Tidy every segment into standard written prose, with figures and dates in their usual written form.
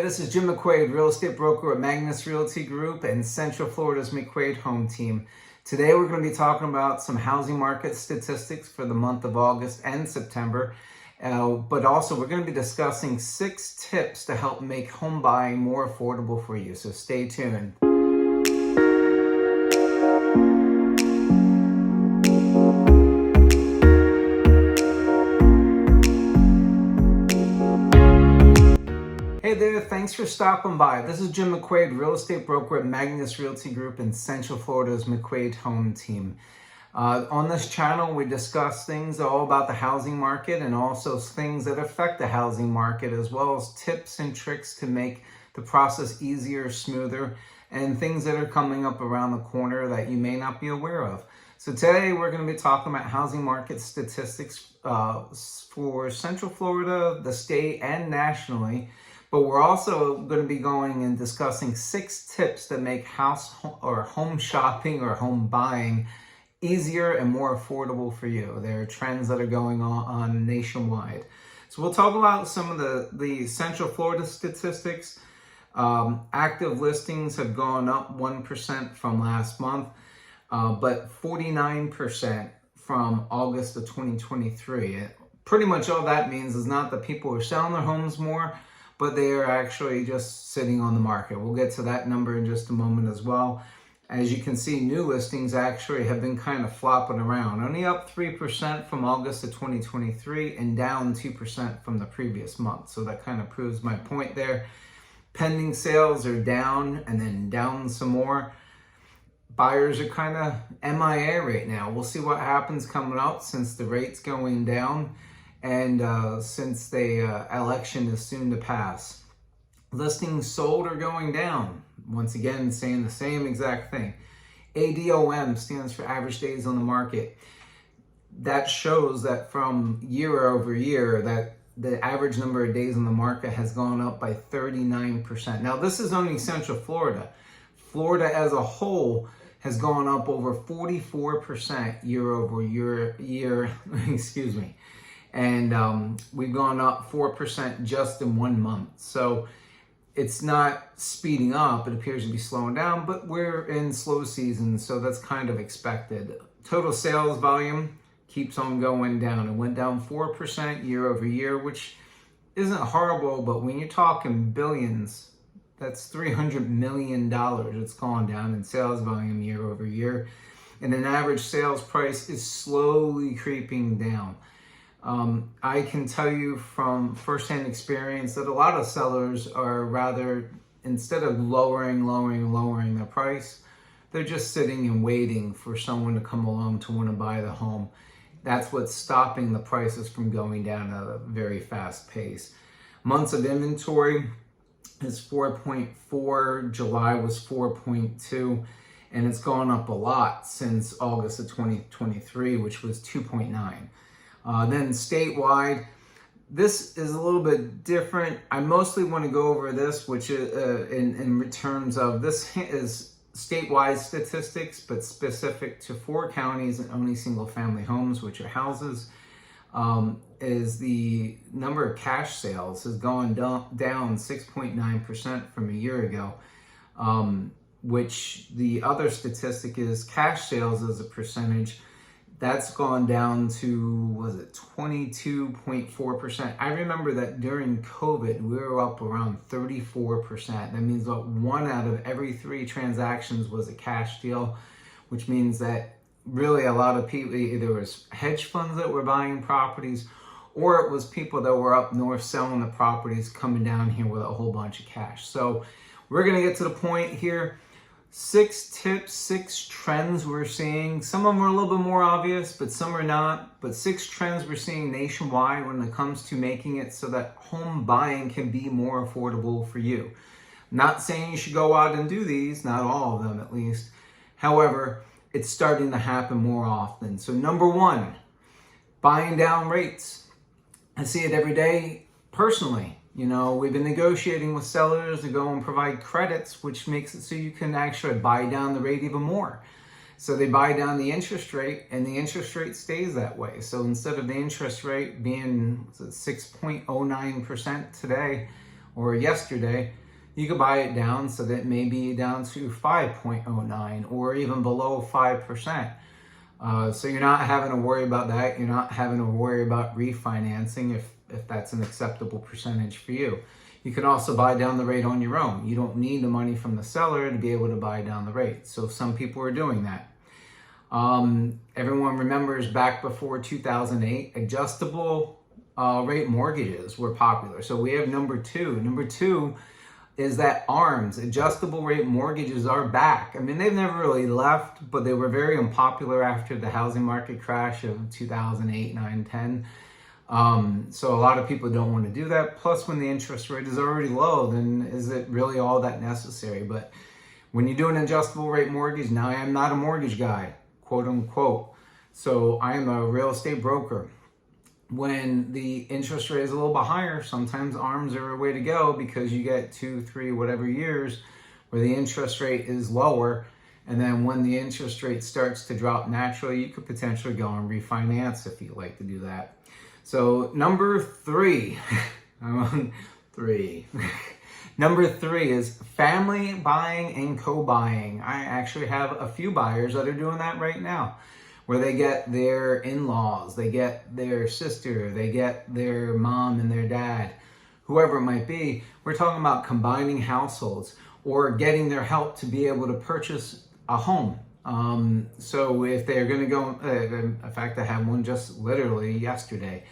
this is Jim McQuade, real estate broker at Magnus Realty Group and Central Florida's McQuade Home Team. Today we're going to be talking about some housing market statistics for the month of August and September, but also we're going to be discussing 6 tips to help make home buying more affordable for you, so stay tuned. Hey there, thanks for stopping by. This is Jim McQuade, real estate broker at Magnus Realty Group and Central Florida's McQuade Home Team. On this channel, we discuss things all about the housing market and also things that affect the housing market, as well as tips and tricks to make the process easier, smoother, and things that are coming up around the corner that you may not be aware of. So today we're going to be talking about housing market statistics for Central Florida, the state, and nationally. But we're also going to be going and discussing 6 tips that make home shopping or home buying easier and more affordable for you. There are trends that are going on nationwide. So we'll talk about some of the Central Florida statistics. Active listings have gone up 1% from last month, but 49% from August of 2023. Pretty much all that means is not that people are selling their homes more, but they are actually just sitting on the market. We'll get to that number in just a moment as well. As you can see, new listings actually have been kind of flopping around, only up 3% from August of 2023 and down 2% from the previous month. So that kind of proves my point there. Pending sales are down and then down some more. Buyers are kind of MIA right now. We'll see what happens coming up since the rate's going down. And since the election is soon to pass. Listings sold are going down. Once again, saying the same exact thing. ADOM stands for average days on the market. That shows that from year over year that the average number of days on the market has gone up by 39%. Now, this is only Central Florida. Florida as a whole has gone up over 44% year over year, excuse me. And we've gone up 4% just in 1 month. So it's not speeding up. It appears to be slowing down, but we're in slow season, so that's kind of expected. Total sales volume keeps on going down. It went down 4% year over year, which isn't horrible, but when you're talking billions, that's $300 million. It's gone down in sales volume year over year. And an average sales price is slowly creeping down. I can tell you from firsthand experience that a lot of sellers are rather, instead of lowering their price, they're just sitting and waiting for someone to come along to want to buy the home. That's what's stopping the prices from going down at a very fast pace. Months of inventory is 4.4, July was 4.2, and it's gone up a lot since August of 2023, which was 2.9. Then statewide, this is a little bit different. I mostly want to go over this, which is in terms of, this is statewide statistics, but specific to 4 counties and only single family homes, which are houses, is the number of cash sales has gone down 6.9% from a year ago, which the other statistic is cash sales as a percentage. That's gone down to, was it 22.4%? I remember that during COVID, we were up around 34%. That means that 1 out of every 3 transactions was a cash deal, which means that really a lot of people, either it was hedge funds that were buying properties, or it was people that were up north selling the properties coming down here with a whole bunch of cash. So we're gonna get to the point here. 6 tips, 6 trends we're seeing. Some of them are a little bit more obvious, but some are not. But 6 trends we're seeing nationwide when it comes to making it so that home buying can be more affordable for you. Not saying you should go out and do these, not all of them at least. However, it's starting to happen more often. So number 1, buying down rates. I see it every day personally. You know, we've been negotiating with sellers to go and provide credits, which makes it so you can actually buy down the rate even more. So they buy down the interest rate, and the interest rate stays that way. So instead of the interest rate being 6.09% today, or yesterday, you could buy it down so that it may be down to 5.09 or even below 5%. So you're not having to worry about that. You're not having to worry about refinancing if that's an acceptable percentage for you. You can also buy down the rate on your own. You don't need the money from the seller to be able to buy down the rate. So some people are doing that. Everyone remembers back before 2008, adjustable rate mortgages were popular. So we have number two. Number two is that ARMs, adjustable rate mortgages, are back. I mean, they've never really left, but they were very unpopular after the housing market crash of 2008, 9, 10. So a lot of people don't want to do that. Plus, when the interest rate is already low, then is it really all that necessary? But when you do an adjustable rate mortgage, now I am not a mortgage guy, quote unquote. So I am a real estate broker. When the interest rate is a little bit higher, sometimes ARMs are a way to go because you get 2, 3, whatever years where the interest rate is lower. And then when the interest rate starts to drop naturally, you could potentially go and refinance if you like to do that. So number three, I'm on 3. Number 3 is family buying and co-buying. I actually have a few buyers that are doing that right now, where they get their in-laws, they get their sister, they get their mom and their dad, whoever it might be. We're talking about combining households or getting their help to be able to purchase a home. So if they're going to go, in fact, I had one just literally yesterday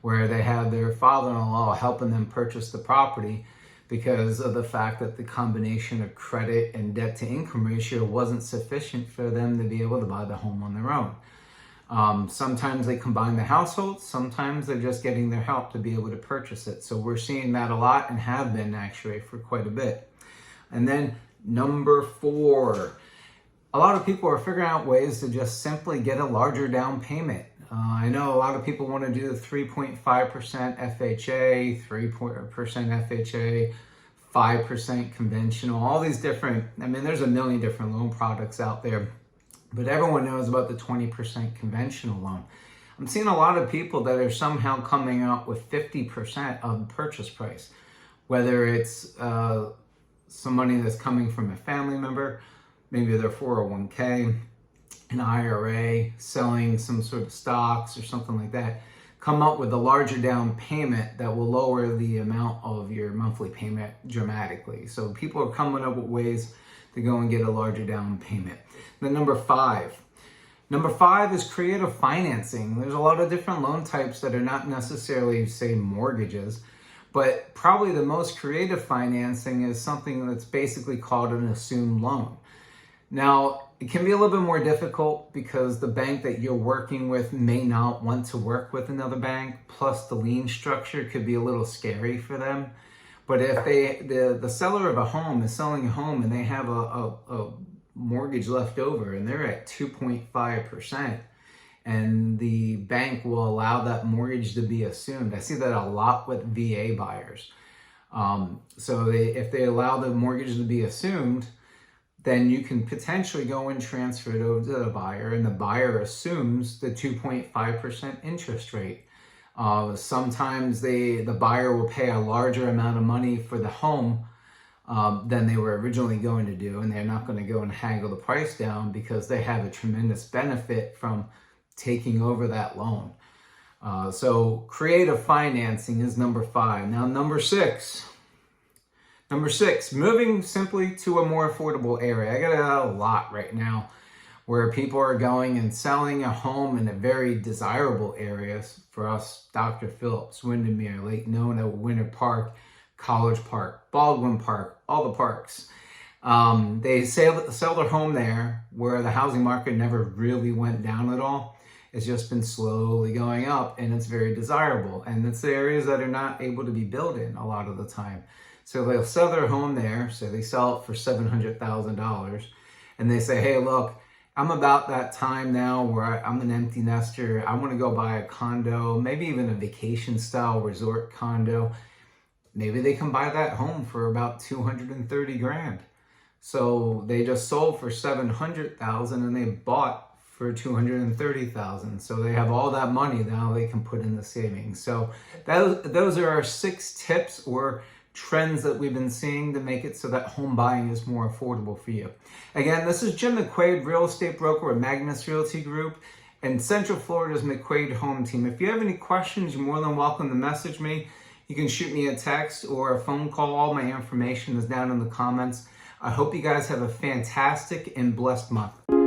where they had their father-in-law helping them purchase the property because of the fact that the combination of credit and debt to income ratio wasn't sufficient for them to be able to buy the home on their own. Sometimes they combine the households, sometimes they're just getting their help to be able to purchase it. So we're seeing that a lot and have been actually for quite a bit. And then number 4, a lot of people are figuring out ways to just simply get a larger down payment. I know a lot of people want to do the 3.5% FHA, 3% FHA, 5% conventional, all these different, I mean, there's a million different loan products out there, but everyone knows about the 20% conventional loan. I'm seeing a lot of people that are somehow coming out with 50% of the purchase price, whether it's some money that's coming from a family member, maybe their 401k, an IRA, selling some sort of stocks or something like that, come up with a larger down payment that will lower the amount of your monthly payment dramatically. So people are coming up with ways to go and get a larger down payment. Then number 5. Number 5 is creative financing. There's a lot of different loan types that are not necessarily, say, mortgages, but probably the most creative financing is something that's basically called an assumed loan. Now, it can be a little bit more difficult because the bank that you're working with may not want to work with another bank, plus the lien structure could be a little scary for them. But if the seller of a home is selling a home and they have a mortgage left over and they're at 2.5%, and the bank will allow that mortgage to be assumed. I see that a lot with VA buyers. So if they allow the mortgage to be assumed, then you can potentially go and transfer it over to the buyer, and the buyer assumes the 2.5% interest rate. Sometimes the buyer will pay a larger amount of money for the home than they were originally going to do, and they're not going to go and haggle the price down because they have a tremendous benefit from taking over that loan. So creative financing is number 5. Now number 6. Number 6, moving simply to a more affordable area. I got a lot right now where people are going and selling a home in a very desirable areas for us, Dr. Phillips, Windermere, Lake Nona, Winter Park, College Park, Baldwin Park, all the parks. They sell their home there where the housing market never really went down at all. It's just been slowly going up, and it's very desirable. And it's the areas that are not able to be built in a lot of the time. So they'll sell their home there, so they sell it for $700,000, and they say, hey, look, I'm about that time now where I'm an empty nester. I want to go buy a condo, maybe even a vacation-style resort condo. Maybe they can buy that home for about $230,000. So they just sold for $700,000, and they bought for $230,000. So they have all that money now they can put in the savings. So those are our 6 tips or trends that we've been seeing to make it so that home buying is more affordable for you. Again, this is Jim McQuade, real estate broker at Magnus Realty Group and Central Florida's McQuade Home Team. If you have any questions, you're more than welcome to message me. You can shoot me a text or a phone call. All my information is down in the comments. I hope you guys have a fantastic and blessed month.